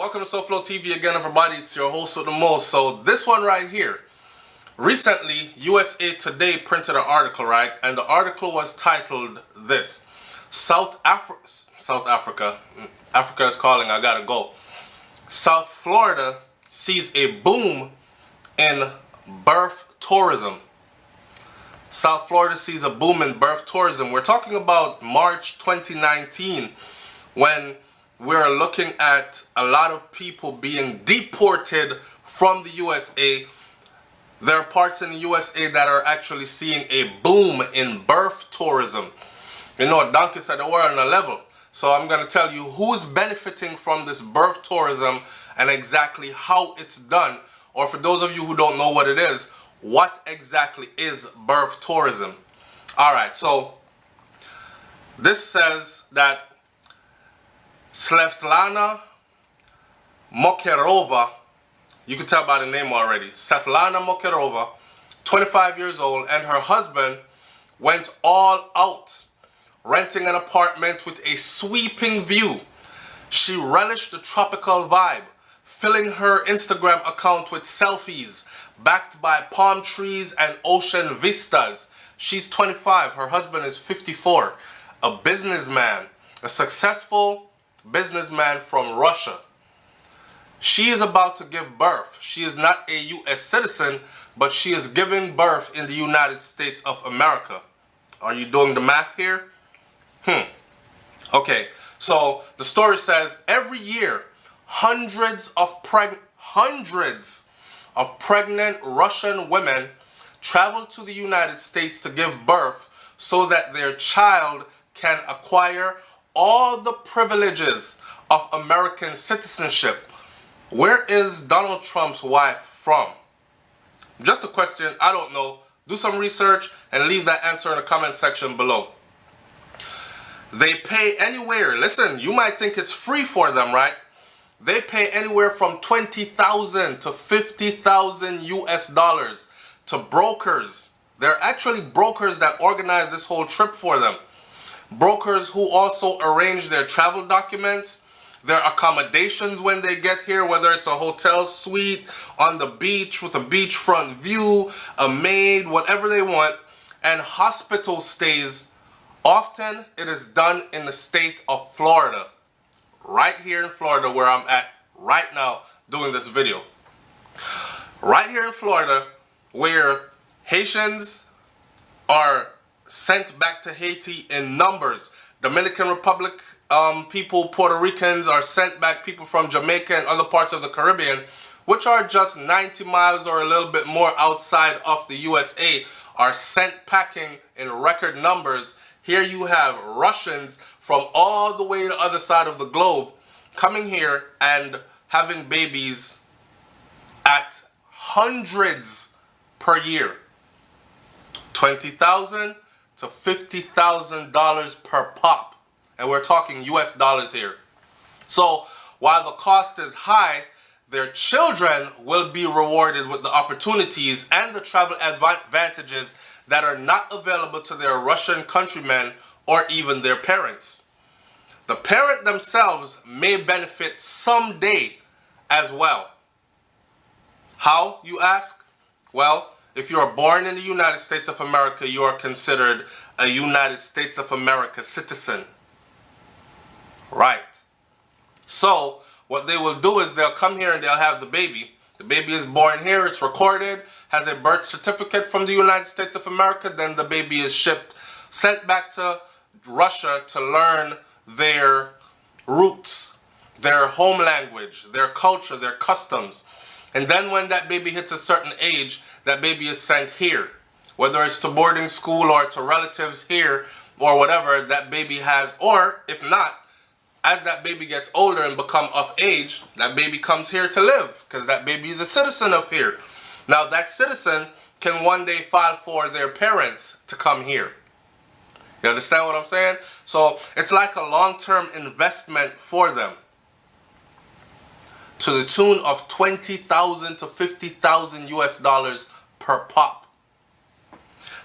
welcome to SouFLoTV again, everybody. It's your host with the most. So this one right here, recently USA Today printed an article, right? And the article was titled this: South Africa is calling, I gotta go. South Florida sees a boom in birth tourism. South Florida sees a boom in birth tourism. We're talking about March 2019, when we're looking at a lot of people being deported from the USA. There are parts in the USA that are actually seeing a boom in birth tourism. You know, Donkey said that we're on a level. So I'm going to tell you who's benefiting from this birth tourism and exactly how it's done. Or for those of you who don't know what it is, what exactly is birth tourism? Alright, so this says that SouFLana Mokerova, you can tell by the name already, SouFLana Mokerova, 25 years old, and her husband went all out, renting an apartment with a sweeping view. She relished the tropical vibe, filling her Instagram account with selfies backed by palm trees and ocean vistas. She's 25, her husband is 54, a businessman, a successful businessman from Russia. She is about to give birth. She is not a US citizen, but she is giving birth in the United States of America. Are you doing the math here? Okay, so the story says every year hundreds of pregnant Russian women travel to the United States to give birth so that their child can acquire all the privileges of American citizenship. Where is Donald Trump's wife from? Just a question, I don't know. Do some research and leave that answer in the comment section below. They pay anywhere, listen, you might think it's free for them, right? They pay anywhere from $20,000 to $50,000 US dollars to brokers. They're actually brokers that organize this whole trip for them. Brokers who also arrange their travel documents, their accommodations when they get here, whether it's a hotel suite on the beach with a beachfront view, a maid, whatever they want, and hospital stays. Often it is done in the state of Florida. Right here in Florida, where I'm at right now doing this video. Right here in Florida, where Haitians are sent back to Haiti in numbers. Dominican Republic people, Puerto Ricans are sent back, people from Jamaica and other parts of the Caribbean, which are just 90 miles or a little bit more outside of the USA, are sent packing in record numbers. Here you have Russians from all the way to the other side of the globe coming here and having babies at hundreds per year. $20,000 to $50,000 per pop. And we're talking US dollars here. So while the cost is high, their children will be rewarded with the opportunities and the travel advantages that are not available to their Russian countrymen or even their parents. The parent themselves may benefit someday as well. How, you ask? Well, if you are born in the United States of America, you are considered a United States of America citizen. Right. So, what they will do is they'll come here and they'll have the baby. The baby is born here, it's recorded, has a birth certificate from the United States of America, then the baby is sent back to Russia to learn their roots, their home language, their culture, their customs. And then when that baby hits a certain age, that baby is sent here. Whether it's to boarding school or to relatives here or whatever that baby has, or if not, as that baby gets older and become of age, that baby comes here to live because that baby is a citizen of here. Now that citizen can one day file for their parents to come here. You understand what I'm saying? So it's like a long-term investment for them, to the tune of $20,000 to $50,000 US dollars per pop.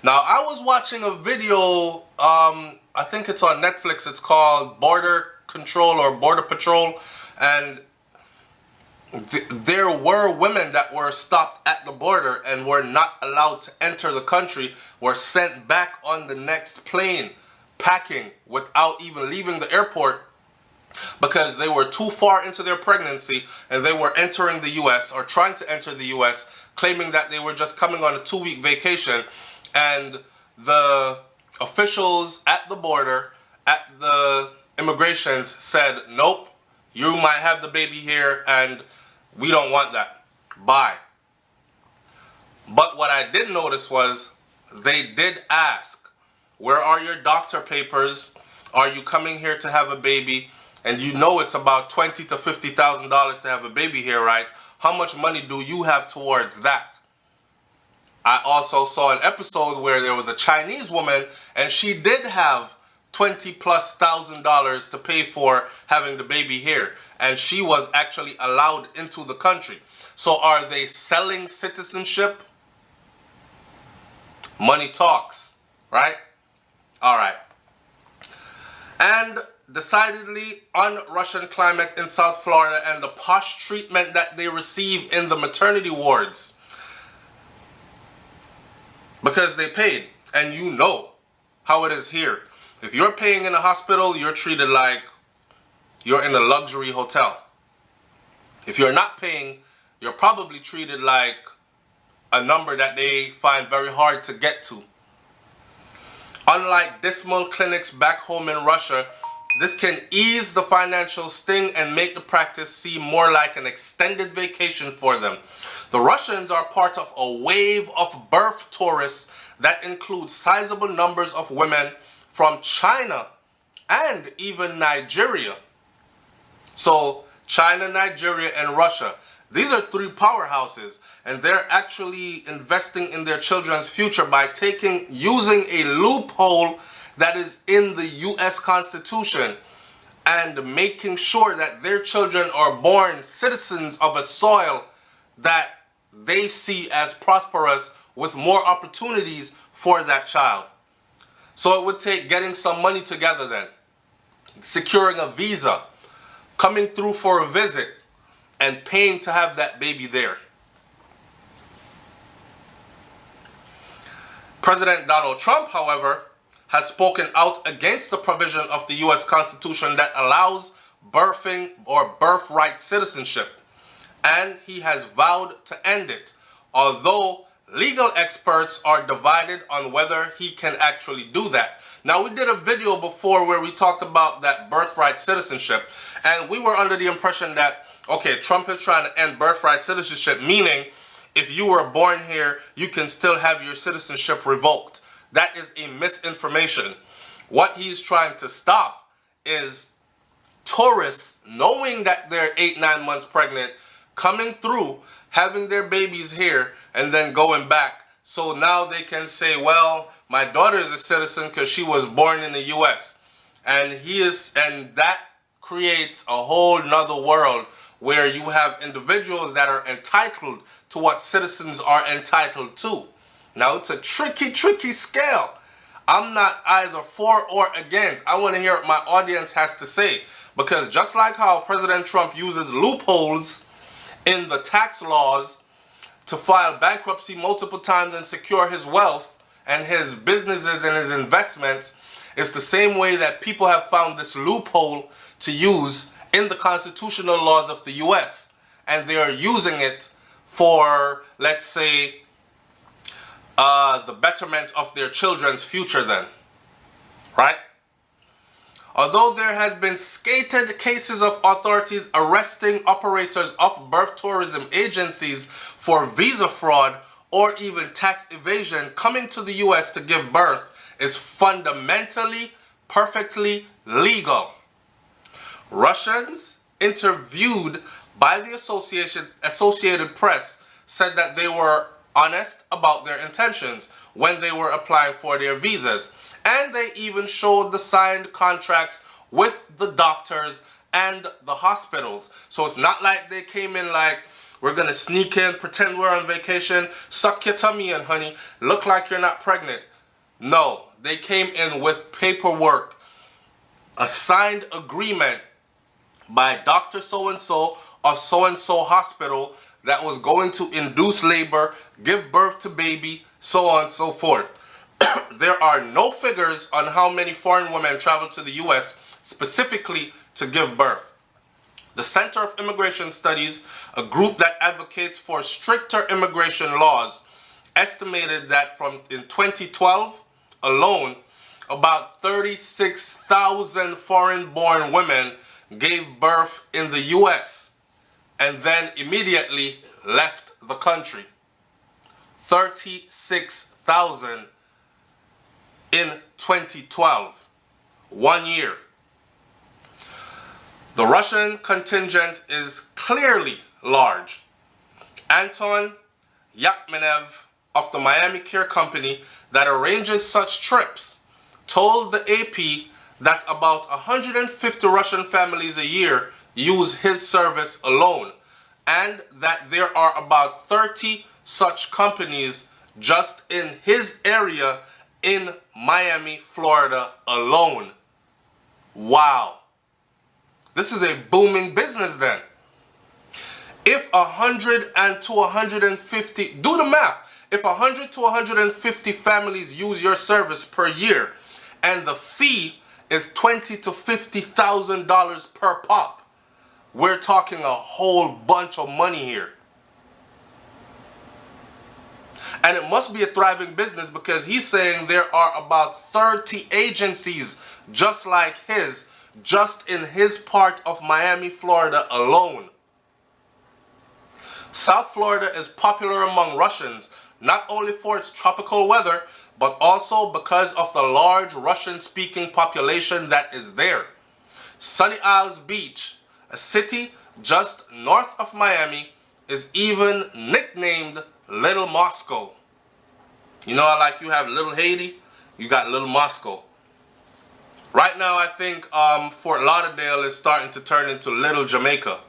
Now I was watching a video, I think it's on Netflix, it's called Border Control or Border Patrol, and There were women that were stopped at the border and were not allowed to enter the country, were sent back on the next plane, packing without even leaving the airport because they were too far into their pregnancy and they were entering the US or trying to enter the US, claiming that they were just coming on a 2-week vacation, and the officials at the border, at the immigrations said, nope, you might have the baby here and we don't want that. Bye. But what I did notice was they did ask, where are your doctor papers? Are you coming here to have a baby? And you know it's about $20,000 to $50,000 to have a baby here, right? How much money do you have towards that? I also saw an episode where there was a Chinese woman and she did have $20,000+ to pay for having the baby here, and she was actually allowed into the country. So are they selling citizenship? Money talks, right? All right. And decidedly un-Russian climate in South Florida and the posh treatment that they receive in the maternity wards. Because they paid, and you know how it is here. If you're paying in a hospital, you're treated like you're in a luxury hotel. If you're not paying, you're probably treated like a number that they find very hard to get to. Unlike dismal clinics back home in Russia, this can ease the financial sting and make the practice seem more like an extended vacation for them. The Russians are part of a wave of birth tourists that includes sizable numbers of women from China and even Nigeria. So China, Nigeria, and Russia, these are 3 powerhouses, and they're actually investing in their children's future by using a loophole that is in the US Constitution and making sure that their children are born citizens of a soil that they see as prosperous with more opportunities for that child. So it would take getting some money together then, securing a visa, coming through for a visit, and paying to have that baby there. President Donald Trump, however, has spoken out against the provision of the US Constitution that allows birthing or birthright citizenship, and he has vowed to end it, although legal experts are divided on whether he can actually do that. Now, we did a video before where we talked about that birthright citizenship, and we were under the impression that, okay, Trump is trying to end birthright citizenship, meaning if you were born here, you can still have your citizenship revoked. That is a misinformation. What he's trying to stop is tourists knowing that they're 8-9 months pregnant, coming through, having their babies here, and then going back. So now they can say, well, my daughter is a citizen because she was born in the US. And that creates a whole nother world where you have individuals that are entitled to what citizens are entitled to. Now, it's a tricky scale. I'm not either for or against. I want to hear what my audience has to say. Because just like how President Trump uses loopholes in the tax laws to file bankruptcy multiple times and secure his wealth and his businesses and his investments, it's the same way that people have found this loophole to use in the constitutional laws of the US. And they are using it for, let's say, the betterment of their children's future then, right? Although there has been stated cases of authorities arresting operators of birth tourism agencies for visa fraud or even tax evasion, coming to the US to give birth is fundamentally, perfectly legal. Russians interviewed by the Associated Press said that they were honest about their intentions when they were applying for their visas. And they even showed the signed contracts with the doctors and the hospitals. So it's not like they came in like, we're going to sneak in, pretend we're on vacation, suck your tummy in, honey, look like you're not pregnant. No, they came in with paperwork, a signed agreement by Dr. So-and-so of so-and-so hospital that was going to induce labor, give birth to baby, so on and so forth. There are no figures on how many foreign women travel to the U.S. specifically to give birth. The Center of Immigration Studies, a group that advocates for stricter immigration laws, estimated that in 2012 alone, about 36,000 foreign-born women gave birth in the U.S. and then immediately left the country. 36,000 in 2012, 1 year. The Russian contingent is clearly large. Anton Yakmenev of the Miami Care Company that arranges such trips told the AP that about 150 Russian families a year use his service alone, and that there are about 30 such companies just in his area in Miami, Florida alone. Wow. This is a booming business then. If 100 to 150, do the math. If 100 to 150 families use your service per year, and the fee is $20,000 to $50,000 per pop, we're talking a whole bunch of money here. And it must be a thriving business because he's saying there are about 30 agencies just like his, just in his part of Miami, Florida alone. South Florida is popular among Russians, not only for its tropical weather, but also because of the large Russian-speaking population that is there. Sunny Isles Beach, a city just north of Miami, is even nicknamed Little Moscow. You know how like you have Little Haiti, you got Little Moscow. Right now I think Fort Lauderdale is starting to turn into Little Jamaica.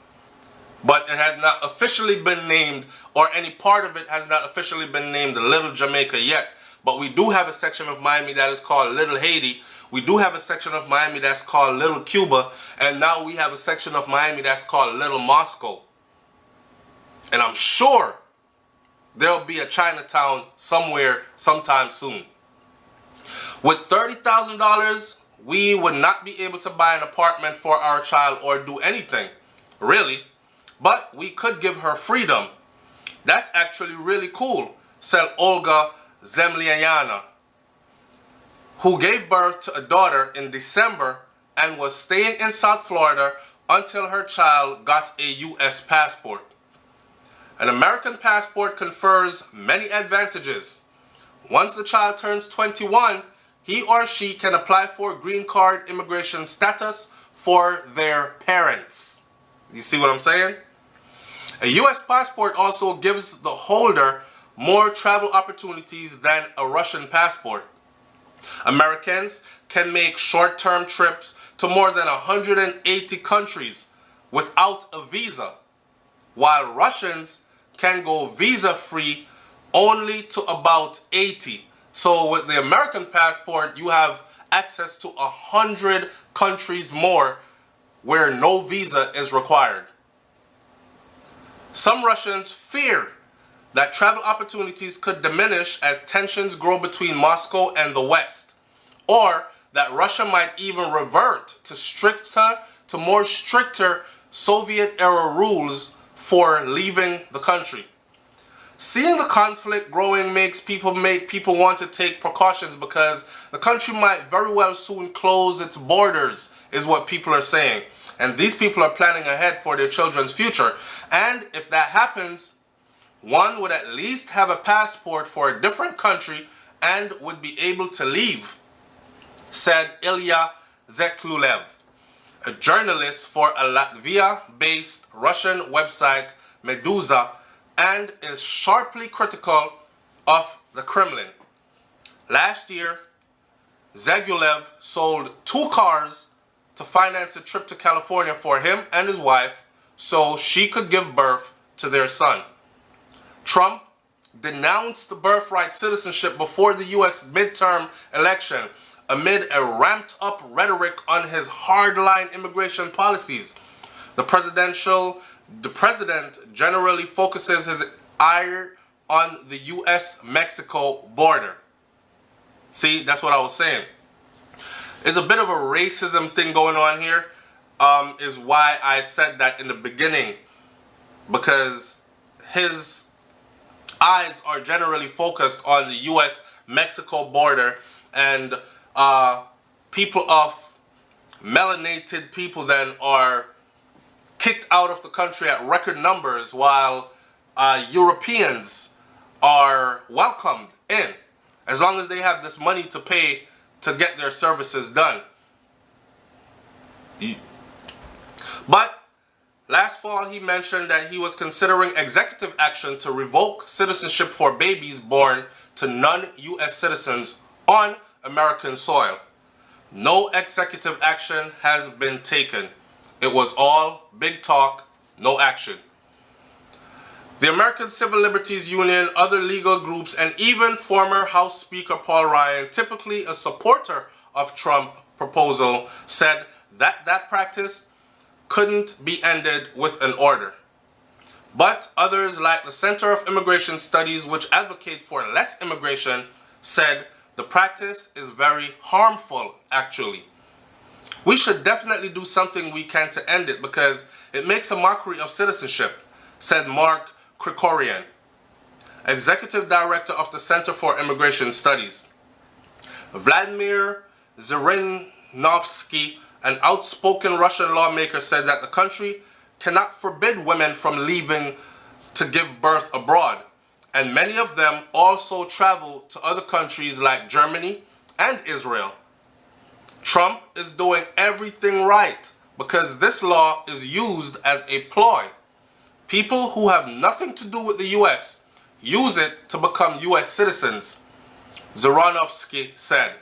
But it has not officially been named, or any part of it has not officially been named Little Jamaica yet. But we do have a section of Miami that is called Little Haiti. We do have a section of Miami that's called Little Cuba. And now we have a section of Miami that's called Little Moscow. And I'm sure there'll be a Chinatown somewhere sometime soon. With $30,000, we would not be able to buy an apartment for our child or do anything, really. But we could give her freedom. That's actually really cool, said Olga Zemlyana, who gave birth to a daughter in December and was staying in South Florida until her child got a U.S. passport. An American passport confers many advantages. Once the child turns 21, he or she can apply for green card immigration status for their parents. You see what I'm saying? A U.S. passport also gives the holder more travel opportunities than a Russian passport. Americans can make short-term trips to more than 180 countries without a visa, while Russians can go visa-free only to about 80. So with the American passport, you have access to 100 countries more where no visa is required. Some Russians fear that travel opportunities could diminish as tensions grow between Moscow and the West, or that Russia might even revert to more stricter Soviet-era rules for leaving the country. Seeing the conflict growing makes people want to take precautions because the country might very well soon close its borders, is what people are saying. And these people are planning ahead for their children's future. And if that happens, one would at least have a passport for a different country and would be able to leave, said Ilya Zeklulev, a journalist for a Latvia-based Russian website Meduza, and is sharply critical of the Kremlin. Last year, Zegulev sold 2 cars to finance a trip to California for him and his wife so she could give birth to their son. Trump denounced birthright citizenship before the U.S. midterm election amid a ramped-up rhetoric on his hardline immigration policies. The presidential the president generally focuses his ire on the US-Mexico border. See, that's what I was saying. There's a bit of a racism thing going on here, is why I said that in the beginning, because his eyes are generally focused on the US-Mexico border, and people of melanated people then are kicked out of the country at record numbers, while Europeans are welcomed in, as long as they have this money to pay to get their services done. But last fall he mentioned that he was considering executive action to revoke citizenship for babies born to non-US citizens on American soil. No executive action has been taken. It was all big talk, no action. The American Civil Liberties Union, other legal groups, and even former House Speaker Paul Ryan, typically a supporter of Trump's proposal, said that that practice couldn't be ended with an order. But others, like the Center of Immigration Studies, which advocate for less immigration, said the practice is very harmful, actually. We should definitely do something we can to end it, because it makes a mockery of citizenship, said Mark Krikorian, Executive Director of the Center for Immigration Studies. Vladimir Zhirinovsky, an outspoken Russian lawmaker, said that the country cannot forbid women from leaving to give birth abroad, and many of them also travel to other countries like Germany and Israel. Trump is doing everything right because this law is used as a ploy. People who have nothing to do with the US use it to become US citizens, Zhirinovsky said.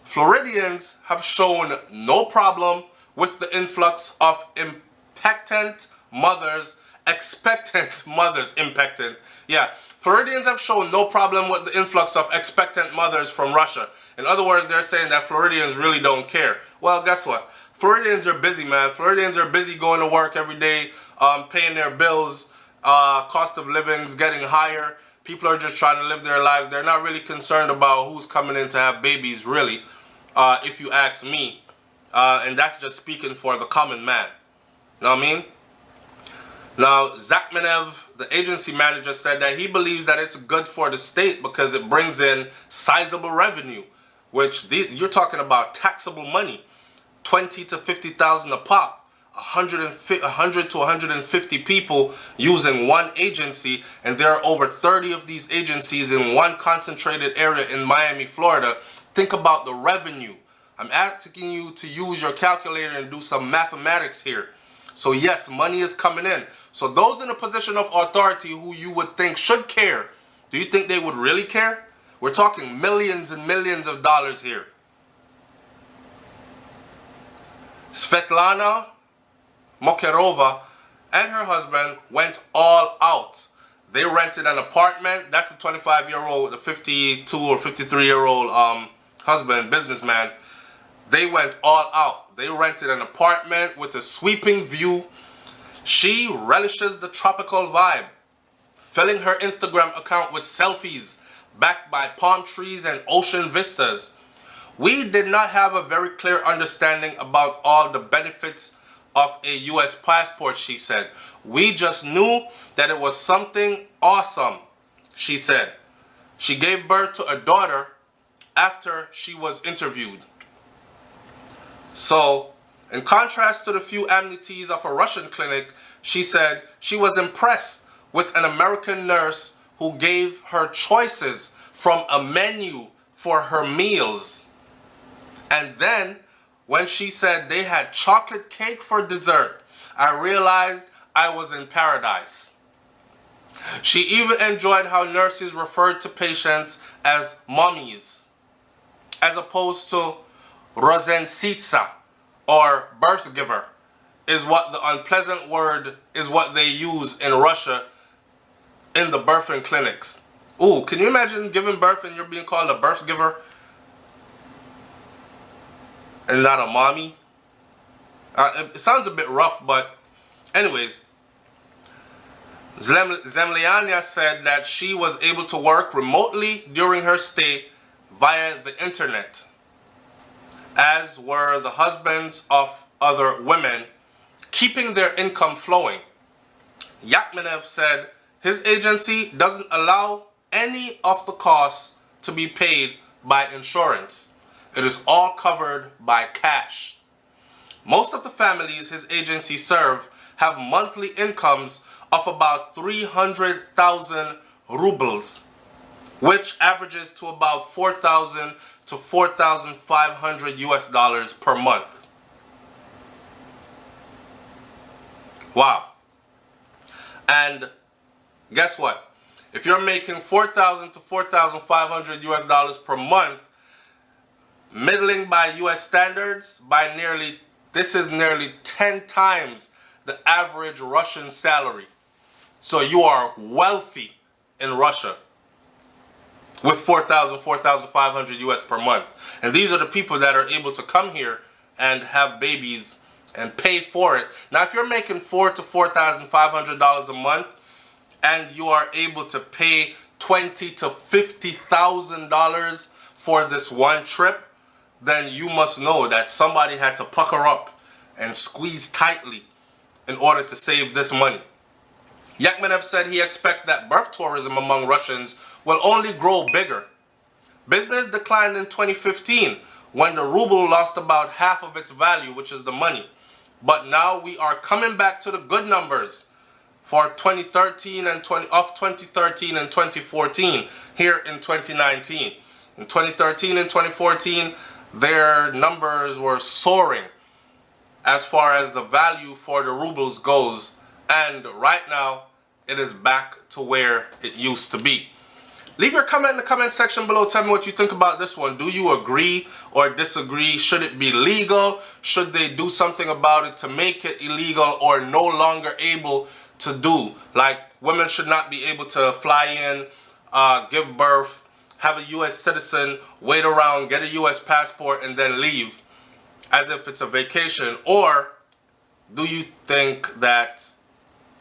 Floridians have shown no problem with the influx of expectant mothers. Floridians have shown no problem with the influx of expectant mothers from Russia. In other words, they're saying that Floridians really don't care. Well, guess what? Floridians are busy, man. Floridians are busy going to work every day, paying their bills, cost of living's getting higher. People are just trying to live their lives. They're not really concerned about who's coming in to have babies, really, if you ask me. And that's just speaking for the common man. You know what I mean? Now, Zakmanev, the agency manager, said that he believes that it's good for the state because it brings in sizable revenue, which you're talking about taxable money, 20 to 50,000 a pop, 100 to 150 people using one agency, and there are over 30 of these agencies in one concentrated area in Miami, Florida. Think about the revenue. I'm asking you to use your calculator and do some mathematics here. So yes, money is coming in. So those in a position of authority who you would think should care, do you think they would really care? We're talking millions and millions of dollars here. Svetlana Mokerova and her husband went all out. They rented an apartment. That's a 25-year-old, the 52 or 53-year-old husband, businessman. They went all out. They rented an apartment with a sweeping view. She relishes the tropical vibe, filling her Instagram account with selfies backed by palm trees and ocean vistas. We did not have a very clear understanding about all the benefits of a US passport, she said. We just knew that it was something awesome, she said. She gave birth to a daughter after she was interviewed. So, in contrast to the few amputees of a Russian clinic, she said she was impressed with an American nurse who gave her choices from a menu for her meals. And then, when she said they had chocolate cake for dessert, I realized I was in paradise. She even enjoyed how nurses referred to patients as mummies, as opposed to Rozencitsa, or birth giver, is what the unpleasant word is what they use in Russia in the birthing clinics. Ooh, can you imagine giving birth and you're being called a birth giver and not a mommy? It sounds a bit rough, but anyways, Zemliania said that she was able to work remotely during her stay via the internet, as were the husbands of other women, keeping their income flowing. Yakmenev said his agency doesn't allow any of the costs to be paid by insurance. It is all covered by cash. Most of the families his agency serves have monthly incomes of about 300,000 rubles, which averages to about 4,000 to 4,500 US dollars per month. Wow. And guess what? If you're making 4,000 to 4,500 US dollars per month, middling by US standards, this is nearly 10 times the average Russian salary. So you are wealthy in Russia with 4,000, 4,500 US per month. And these are the people that are able to come here and have babies and pay for it. Now, if you're making $4,000 to $4,500 a month and you are able to pay $20,000 to $50,000 for this one trip, then you must know that somebody had to pucker up and squeeze tightly in order to save this money. Yakmenev said he expects that birth tourism among Russians will only grow bigger. Business declined in 2015 when the ruble lost about half of its value, which is the money. But now we are coming back to the good numbers for 2013 and 2014 here in 2019. In 2013 and 2014, their numbers were soaring as far as the value for the rubles goes, and right now it is back to where it used to be. Leave your comment in the comment section below. Tell me what you think about this one. Do you agree or disagree? Should it be legal? Should they do something about it to make it illegal or no longer able to do? Like, women should not be able to fly in, give birth, have a U.S. citizen, wait around, get a U.S. passport, and then leave as if it's a vacation? Or do you think that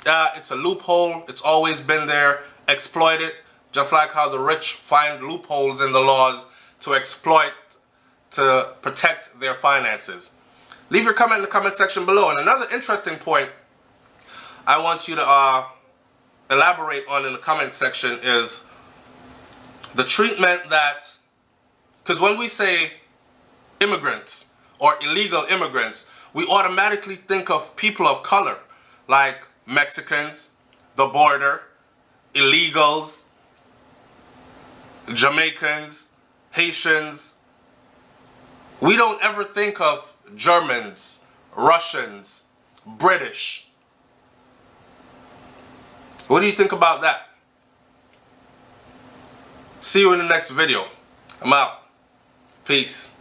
it's a loophole, it's always been there, exploit it, just like how the rich find loopholes in the laws to exploit, to protect their finances? Leave your comment in the comment section below. And another interesting point I want you to elaborate on in the comment section is the treatment that, because when we say immigrants or illegal immigrants, we automatically think of people of color, like Mexicans, the border, illegals, Jamaicans, Haitians. We don't ever think of Germans, Russians, British. What do you think about that? See you in the next video. I'm out. Peace.